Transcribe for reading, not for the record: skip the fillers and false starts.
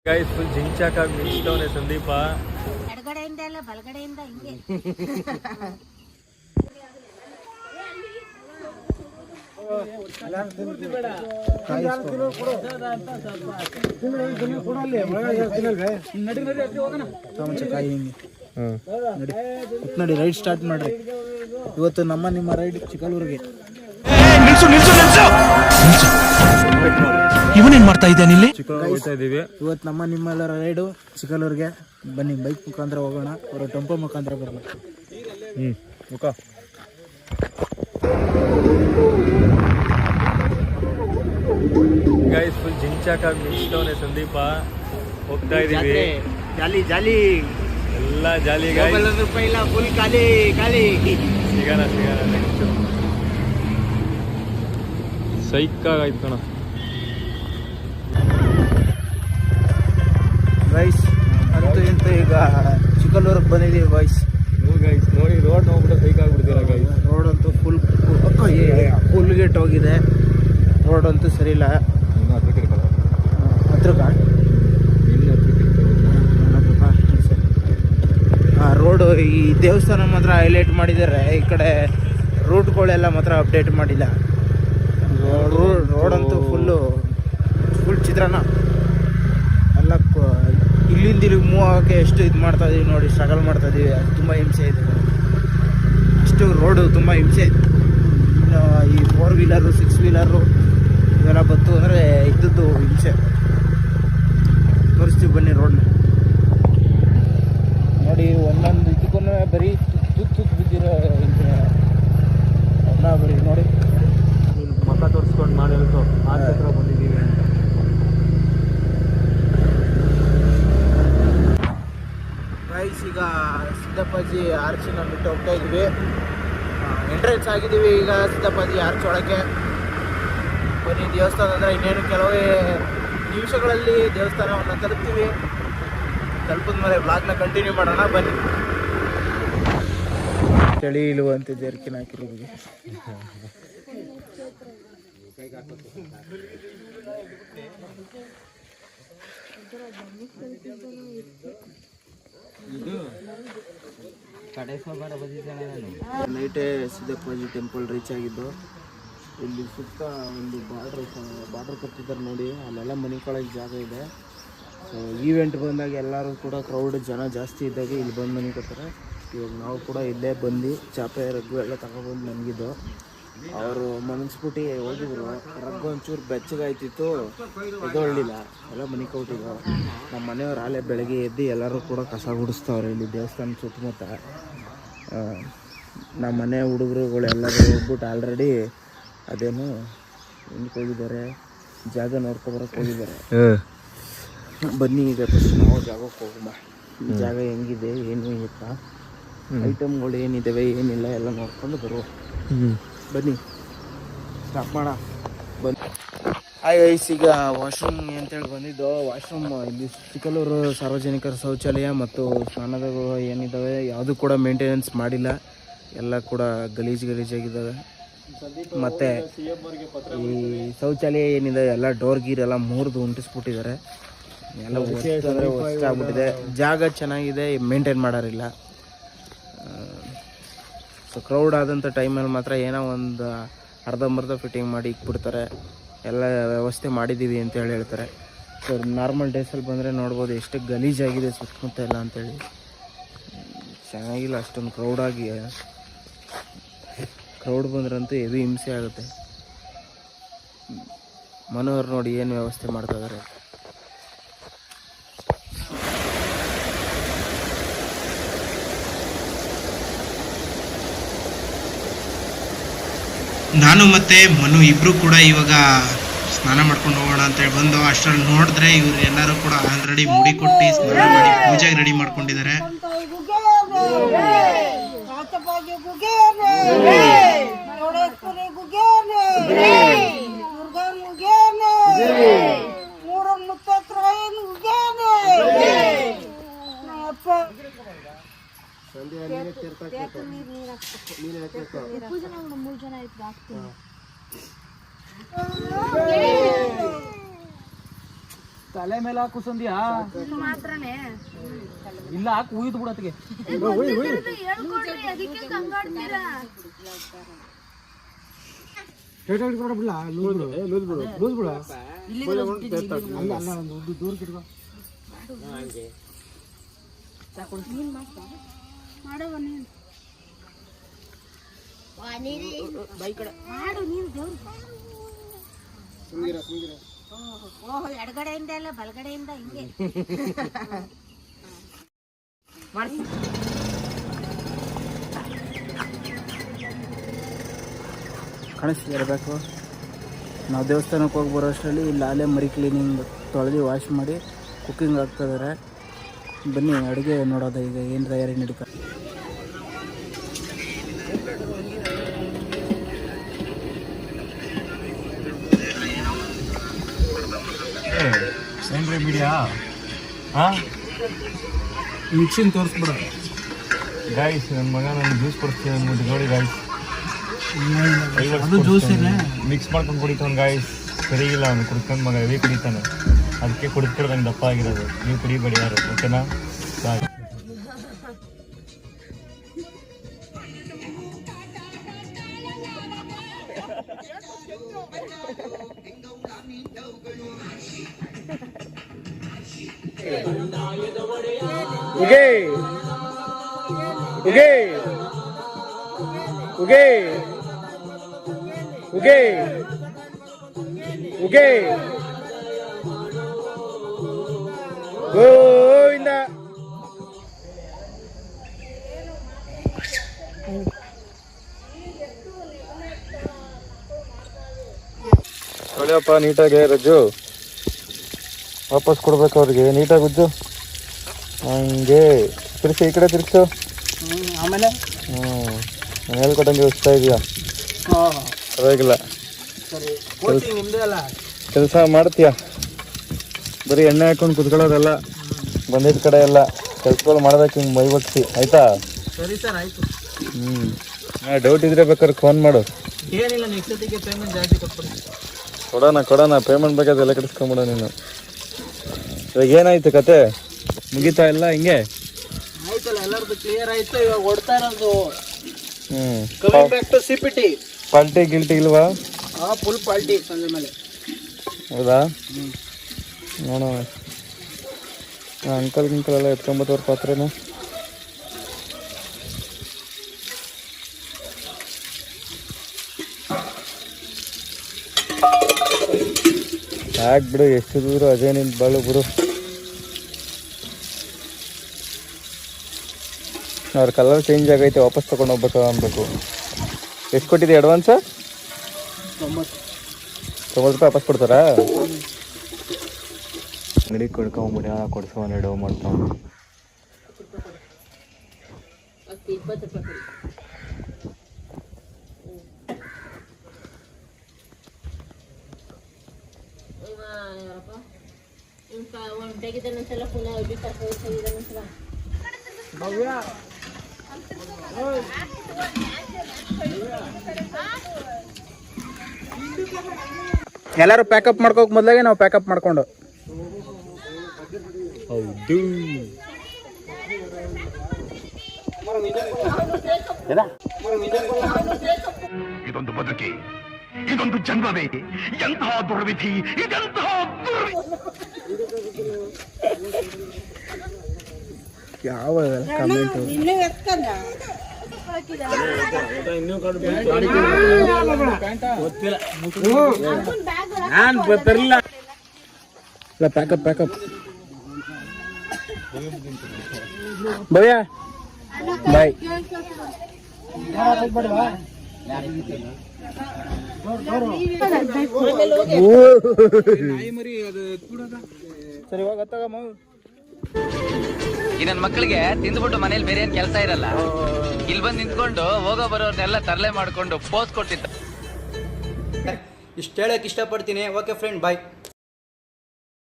Guys full ಜಿಂಚಾಕಾಗಿ ಮಿಂಚ್ತವನೆ ಸಂದೀಪ. ಎಡಗಡೆಯಿಂದ ಎಲ್ಲ ಬಲಗಡೆಯಿಂದ ಹಿಂಗೆ ನೋಡಿ ರೈಡ್ ಸ್ಟಾರ್ಟ್ ಮಾಡ್ರಿ. ಇವತ್ತು ನಿಮ್ಮ ರೈಡ್ ಚಿಕ್ಕಲೂರಿಗೆ. ಇವನೇನ್ ಮಾಡ್ತಾ ಇದ್ದಾನೆ ಇಲ್ಲಿ? ಇವತ್ತು ನಿಮ್ಮೆಲ್ಲರ ರೈಡು ಚಿಕ್ಕಲೂರಿಗೆ. ಬನ್ನಿ, ಬೈಕ್ ಮುಖಾಂತರ ಹೋಗೋಣ, ಅವರು ಟೆಂಪೋ ಮುಖಾಂತರ ಬರ್ಬೇಕು. ಗೈಸ್ ಫುಲ್ ಜಿಂಚಾಕಾಗಿ ಮಿಂಚ್ತವನೆ ಸಂದೀಪ. ಹೋಗ್ತಾ ಇದೀವಿ, ಜಾಲಿ ಜಾಲಿ ಎಲ್ಲ ಜಾಲಿ ಗೈಸ್. ರೂಪಾಯಿ ಇಲ್ಲ, ಫುಲ್ ಖಾಲಿ ಖಾಲಿ. ಸಿಗೋಣ ನೆಕ್ಸ್ಟ್. ಸೈಕಾಗಾಯ್ತು ಕಣ ಗೈಸ್. ಅಂತೂ ಇಂತೂ ಈಗ ಚಿಕ್ಕಲೂರಿಗೆ ಬಂದಿದ್ದೀವಿ ಗೈಸ್. ನೋಡಿ ರೋಡ್ ನೋಡ್ಬಿಟ್ಟು ಸೈಕಾಗ್ಬಿಡ್ತೀರ ಗೈಸ್. ರೋಡ್ ಅಂತೂ ಫುಲ್ ಗೇಟ್ ಹೋಗಿದೆ. ರೋಡ್ ಅಂತೂ ಸರಿ ಇಲ್ಲ. ರೋಡು ಈ ದೇವಸ್ಥಾನ ಮಾತ್ರ ಹೈಲೈಟ್ ಮಾಡಿದ್ದಾರೆ. ಈ ಕಡೆ ರೂಟ್ಗಳೆಲ್ಲ ಮಾತ್ರ ಅಪ್ಡೇಟ್ ಮಾಡಿಲ್ಲ. ರೋಡ್ ಅಂತೂ ಫುಲ್ ಚಿತ್ರಾನ್ನ ಎಲ್ಲ. ಇಲ್ಲಿಂದ ಇಲ್ಲಿಗೆ ಮೂವ್ ಆಗೋಕ್ಕೆ ಎಷ್ಟು ಇದು ಮಾಡ್ತಾ ಇದೀವಿ ನೋಡಿ, ಸ್ಟ್ರಗಲ್ ಮಾಡ್ತಾ ಇದೀವಿ. ತುಂಬ ಹಿಂಸೆ ಇದೆ, ಅಷ್ಟು ರೋಡು ತುಂಬ ಹಿಂಸೆ. ಇನ್ನು ಈ 4 ವೀಲರು 6 ವೀಲರು ಇವೆಲ್ಲ ಬಂತು ಅಂದರೆ ಇದ್ದದ್ದು ಹಿಂಸೆ. ತೋರಿಸ್ತೀವಿ ಬನ್ನಿ ರೋಡ್ನ. ನೋಡಿ, ಒಂದೊಂದು ಇದಕ್ಕೂ ಬರೀ ತುತ್ತು ಬಿದ್ದಿರೋ ಎಲ್ಲ ಬರೀ ನೋಡಿ. ಮಕ್ಕ ತೋರಿಸ್ಕೊಂಡು ಮಾಡಿರ್ತು ಆ ಹತ್ರ ಬಂದಿದ್ದೀವಿ ಅಂತ. ಗೈಸ್, ಈಗ ಸಿದ್ದಪ್ಪಾಜಿ ಆರ್ಚಿನ ಬಿಟ್ಟು ಹೋಗ್ತಾ ಇದ್ವಿ. ಎಂಟ್ರೆನ್ಸ್ ಆಗಿದ್ದೀವಿ ಈಗ ಸಿದ್ದಪ್ಪಾಜಿ ಆರ್ಚ್ ಒಳಗೆ. ಬನ್ನಿ, ದೇವಸ್ಥಾನ ಅಂದರೆ ಇನ್ನೇನು ಕೆಲವೇ ನಿಮಿಷಗಳಲ್ಲಿ ದೇವಸ್ಥಾನವನ್ನು ತಲುಪ್ತೀವಿ. ತಲುಪಿದ ಮೇಲೆ ಬ್ಲಾಗ್ನ ಕಂಟಿನ್ಯೂ ಮಾಡೋಣ ಬನ್ನಿ. ಚಳಿ ಇಳುವಂತೆ ಜರ್ಕಿನ ಹಾಕಿರೋರಿಗೆ ನೈಟೇ ಸಿದ್ದಪ್ಪಾಜಿ ಟೆಂಪಲ್ ರೀಚ್ ಆಗಿದ್ದು. ಇಲ್ಲಿ ಸುತ್ತ ಒಂದು ಬಾರ್ಡ್ರ್ ಕಟ್ಟಿದ್ದಾರೆ ನೋಡಿ, ಅಲ್ಲೆಲ್ಲ ಮನಿಕೊಳ್ಳೋಕೆ ಜಾಗ ಇದೆ. ಸೊ ಈವೆಂಟ್ ಬಂದಾಗ ಎಲ್ಲರೂ ಕೂಡ ಕ್ರೌಡ್ ಜನ ಜಾಸ್ತಿ ಇದ್ದಾಗ ಇಲ್ಲಿ ಬಂದು ಮನೆ ಕೊಡ್ತಾರೆ. ಇವಾಗ ನಾವು ಕೂಡ ಇಲ್ಲೇ ಬಂದು ಚಾಪೆ ರಗ್ಗು ಎಲ್ಲ ತಗೊಬಂದು ಮನಗಿದ್ದು. ಅವರು ಮನಸ್ಬಿಟ್ಟು ಹೋಗಿದ್ರು. ರಗ್ಗು ಒಂಚೂರು ಬೆಚ್ಚಗಾಯ್ತಿತ್ತು, ಎದೊಳ್ಳಿಲ್ಲ, ಎಲ್ಲ ಮನೆ ಕೊಟ್ಟಿದ್ರು. ನಮ್ಮ ಮನೆಯವ್ರು ಆಲೇ ಬೆಳಗ್ಗೆ ಎದ್ದು ಎಲ್ಲರೂ ಕೂಡ ಕಸ ಗುಡಿಸ್ತವ್ರೆ ಇಲ್ಲಿ ದೇವಸ್ಥಾನ ಸುತ್ತಮುತ್ತ. ನಮ್ಮ ಮನೆ ಹುಡುಗರುಗಳು ಎಲ್ಲರೂ ಹೋಗ್ಬಿಟ್ಟು ಆಲ್ರೆಡಿ ಅದೇನು ಹಿಂದಕ್ಕೆ ಹೋಗಿದ್ದಾರೆ, ಜಾಗ ನೋಡ್ಕೊಬರಕ್ಕೆ ಹೋಗಿದ್ದಾರೆ. ಬನ್ನಿ, ಈಗ ಫಸ್ಟ್ ನಾವು ಜಾಗಕ್ಕೆ ಹೋಗೋಣ. ಜಾಗ ಹೆಂಗಿದೆ, ಏನು ಇತ್ತ, ಐಟಮ್ಗಳು ಏನಿದ್ದಾವೆ ಏನಿಲ್ಲ ಎಲ್ಲ ನೋಡ್ಕೊಂಡು ಬರುವ. ಬನ್ನಿ, ಸ್ಟಾಪ್ ಮಾಡ. ಬನ್ನಿ. ಗೈಸ್, ಈಗ ವಾಶ್ರೂಮ್ ಅಂತೇಳಿ ಬಂದಿದ್ದು. ವಾಶ್ರೂಮ್ ಇಲ್ಲಿ ಚಿಕ್ಕಲೂರು ಸಾರ್ವಜನಿಕರ ಶೌಚಾಲಯ ಮತ್ತು ಸ್ನಾನದ ಏನಿದ್ದಾವೆ ಯಾವುದು ಕೂಡ ಮೇಂಟೆನೆನ್ಸ್ ಮಾಡಿಲ್ಲ. ಎಲ್ಲ ಕೂಡ ಗಲೀಜಾಗಿದ್ದಾವೆ. ಮತ್ತು ಈ ಶೌಚಾಲಯ ಏನಿದೆ ಎಲ್ಲ ಡೋರ್ ಗೀರ್ ಎಲ್ಲ ಮುರಿದು ಉಂಟಿಸ್ಬಿಟ್ಟಿದ್ದಾರೆ. ಎಲ್ಲ ವರ್ಸ್ಟ್ ಆಗ್ಬಿಟ್ಟಿದೆ. ಜಾಗ ಚೆನ್ನಾಗಿದೆ, ಮೇಂಟೈನ್ ಮಾಡೋರಿಲ್ಲ. ಸೊ ಕ್ರೌಡ್ ಆದಂಥ ಟೈಮಲ್ಲಿ ಮಾತ್ರ ಏನೋ ಒಂದು ಅರ್ಧಂಬರ್ಧ ಫಿಟ್ಟಿಂಗ್ ಮಾಡಿ ಇಕ್ಬಿಡ್ತಾರೆ. ಎಲ್ಲ ವ್ಯವಸ್ಥೆ ಮಾಡಿದ್ದೀವಿ ಅಂತೇಳಿ ಹೇಳ್ತಾರೆ. ಸೊ ನಾರ್ಮಲ್ ಡೇಸಲ್ಲಿ ಬಂದರೆ ನೋಡ್ಬೋದು ಎಷ್ಟು ಗಲೀಜಾಗಿದೆ ಸುತ್ತಮುತ್ತ ಎಲ್ಲ ಅಂತೇಳಿ. ಚೆನ್ನಾಗಿಲ್ಲ, ಅಷ್ಟೊಂದು ಕ್ರೌಡ್ ಬಂದ್ರಂತೂ ಹೆವಿ ಹಿಂಸೆ ಆಗುತ್ತೆ. ಮನೋಹರ್ ನೋಡಿ ಏನು ವ್ಯವಸ್ಥೆ ಮಾಡ್ತಾ ಇದ್ದಾರೆ. ನಾನು ಮತ್ತೆ ಮನು ಇಬ್ರು ಕೂಡ ಇವಾಗ ಸ್ನಾನ ಮಾಡ್ಕೊಂಡು ಹೋಗೋಣ ಅಂತೇಳಿ ಬಂದು ಅಷ್ಟರಲ್ಲಿ ನೋಡಿದ್ರೆ ಇವ್ರು ಎಲ್ಲರೂ ಕೂಡ ಆಲ್ರೆಡಿ ಮುಡಿ ಕೊಟ್ಟು ಸ್ನಾನ ಮಾಡಿ ಪೂಜೆಗೆ ರೆಡಿ ಮಾಡ್ಕೊಂಡಿದ್ದಾರೆ. ತಲೆ ಮೇಲೆ ಹಾಕು ಸಂಧ್ಯಾ ಮಾತ್ರನೇ ಇಲ್ಲ ಹಾಕು ಉಯ್ದು ಬಿಡತ್ಗೆ ಹೇಳ್ಕೊಡ್ರಿ ಅದಕ್ಕೆ ಕಂಗಾಡ್ತೀರಾ ಮಾಡವ ನೀನು ಮಾಡು ನೀನು ದೇವ್ರು ಓಹೋ ಎಡಗಡೆಯಿಂದ ಇಲ್ಲ ಬಲಗಡೆಯಿಂದ ಹಿಂಗೆ ಕಾಣಿಸ್ತಿರಬೇಕು. ನಾವು ದೇವಸ್ಥಾನಕ್ಕೆ ಹೋಗಿ ಬರೋ ಅಷ್ಟರಲ್ಲಿ ಇಲ್ಲಿ ಅಲ್ಲೇ ಮರಿ ಕ್ಲೀನಿಂಗ್ ತೊಳೆದು ವಾಶ್ ಮಾಡಿ ಕುಕ್ಕಿಂಗ್ ಆಗ್ತಾಯಿದ್ದಾರೆ. ಬನ್ನಿ ಅಡುಗೆ ನೋಡೋದು ಈಗ ಏನು ತಯಾರಿ ನಡೀತ. ಏನ್ರಿ ಮೀಡಿಯಾ ಹಾಂ ಮಿಕ್ಸಿನ ತೋರಿಸ್ಬಿಡ ಗಾಯ್ಸ್. ನನ್ನ ಮಗ ನನಗೆ ಜ್ಯೂಸ್ ಕೊಡ್ತೀನಿ ಅಂದ್ಬಿಟ್ಟು ನೋಡಿ ಗಾಯ್ಸ್. ಅದು ಜ್ಯೂಸ್ ಇಲ್ಲ ಮಿಕ್ಸ್ ಮಾಡ್ಕೊಂಡು ಕುಡಿತಾನೆ ಗಾಯ್ಸ್. ಸರಿಗಿಲ್ಲ ಅವನು ಕುಡ್ಕೊಂಡು ಮಗ ಹೆವಿ ಕುಡಿತಾನೆ. ಅದಕ್ಕೆ ಕುಡಿದ್ಕೊಡ್ದಂಗೆ ದಪ್ಪ ಆಗಿರೋದು. ನೀವು ಕುಡಿಬೇಡಿ ಯಾರು, ಓಕೆನಾ? ಬಾಯ್. ಉಗೇ ಉಗೇ ಉಗೇ ಉಗೇ ಉಗೇ ಗೋವಿಂದ. ತೊಳೆಯಪ್ಪ ನೀಟಾಗಿ ರಜ್ಜು. ವಾಪಸ್ ಕೊಡ್ಬೇಕು ಅವ್ರಿಗೆ. ನೀಟಾಗಿ ಉಜ್ಜು. ಹಂಗೆ ತಿರ್ಸು, ಈ ಕಡೆ ತಿರ್ಸು. ಆಮೇಲೆ ನಾನು ಹೇಳ್ಕೊಟ್ಟಂಗೆ ಯೋಚಿಸ್ತಾ ಇದೆಯಾ? ಪರವಾಗಿಲ್ಲ, ಕೆಲಸ ಮಾಡ್ತೀಯ. ಬರೀ ಎಣ್ಣೆ ಹಾಕೊಂಡು ಕುತ್ಕೊಳ್ಳೋದಲ್ಲ, ಬಂದಿದ್ದ ಕಡೆ ಎಲ್ಲ ಕೆಲ್ಸಗಳು ಮಾಡೋದಕ್ಕೆ ಹಿಂಗೆ ಮೈ ಬಗ್ಸಿ, ಆಯ್ತಾ? ಸರಿ ಸರ್, ಆಯಿತು. ಡೌಟ್ ಇದ್ರೆ ಬೇಕಾದ್ರೆ ಫೋನ್ ಮಾಡು. ಏನಿಲ್ಲ, ನೆಕ್ಸ್ಟ್ ಸತಿಗೆ ಪೇಮೆಂಟ್ ಜಾಸ್ತಿ ಕೊಟ್ಬಿಡಿ. ಕೊಡೋಣ ಪೇಮೆಂಟ್ ಬೇಕಾದ್ರೆ ಎಲ್ಲ ಕಟ್ಸ್ಕೊಂಬಿಡ ನೀನು. ಇವಾಗ ಏನಾಯ್ತು ಕತೆ? ಮುಗಿತಾ ಇಲ್ಲ ಹಿಂಗೆ? ಆಯ್ತಲ್ಲ, ಎಲ್ಲರದ್ದು ಕ್ಲಿಯರ್ ಆಯ್ತು. ಇವಾಗ ಹೊಡ್ತಾ ಇರೋದು ಕಮಿಂಗ್ ಬ್ಯಾಕ್ ಟು ಸಿಪಿಟಿ. ಪಾಲ್ಟಿ ಗಿಲ್ಟಿ ಇಲ್ವಾ? ಫುಲ್ ಪಾಲ್ಟಿ ಸಂಜೆ ಮೇಲೆ. ಹೌದಾ? ನೋಡೋಣ. ಅಂಕಲ್ ಎಲ್ಲ ಎತ್ಕೊಂಬತ್ತವ್ರ ಪಾತ್ರೆನ. ಬಿಡು, ಎಷ್ಟು ದೂರ ಅದೇ ನಿನ್ ಬಾಳು ಬಿಡು. ಅವ್ರ ಕಲರ್ ಚೇಂಜ್ ಆಗೈತೆ, ವಾಪಸ್ ತಗೊಂಡು ಹೋಗ್ಬೇಕು ಅನ್ಬೇಕು. ಎಷ್ಟು ಕೊಟ್ಟಿದ್ದೆ ಅಡ್ವಾನ್ಸ್? 90 ರೂಪಾಯಿ ವಾಪಸ್ ಕೊಡ್ತಾರಾ? ಅಂಗಡಿ ಕೊಡ್ಕೊಂಬಿಡಿ, ಕೊಡ್ಸೋ ನೆಡೋ ಮಾಡ್ತಾವ. ಎಲ್ಲರೂ ಪ್ಯಾಕಪ್ ಮಾಡ್ಕೋಕ್ ಮೊದಲಾಗೆ ನಾವು ಪ್ಯಾಕಪ್ ಮಾಡ್ಕೊಂಡು. ಹೌದು. ಇದೊಂದು ಬದುಕಿ, ಇದೊಂದು ಜನ್ಮವೇ, ಎಂತಹ ದುರ್ವಿಧಿ, ಇದೆಂತಹ ಯಾವ ಕಮೆಂಟ್ ನಾನು ತರಲಿಲ್ಲ. ಪ್ಯಾಕಪ್ ಭವ್ಯ ಬಾಯ್. ಸರಿ, ಇವಾಗ ತಗಮ್ಮ. ಈ ನನ್ನ ಮಕ್ಕಳಿಗೆ ತಿಂದ್ಬಿಟ್ಟು ಮನೇಲಿ ಬೇರೆ ಏನ್ ಕೆಲಸ ಇರಲ್ಲ, ಇಲ್ಲಿ ಬಂದು ನಿಂತ್ಕೊಂಡು ಹೋಗೋ ಬರೋರ್ನೆಲ್ಲ ತರಲೆ ಮಾಡ್ಕೊಂಡು ಪೋಸ್ ಕೊಟ್ಟಿದ್ದ. ಇಷ್ಟು ಹೇಳಕ್ ಇಷ್ಟಪಡ್ತೀನಿ. ಓಕೆ ಫ್ರೆಂಡ್, ಬಾಯ್.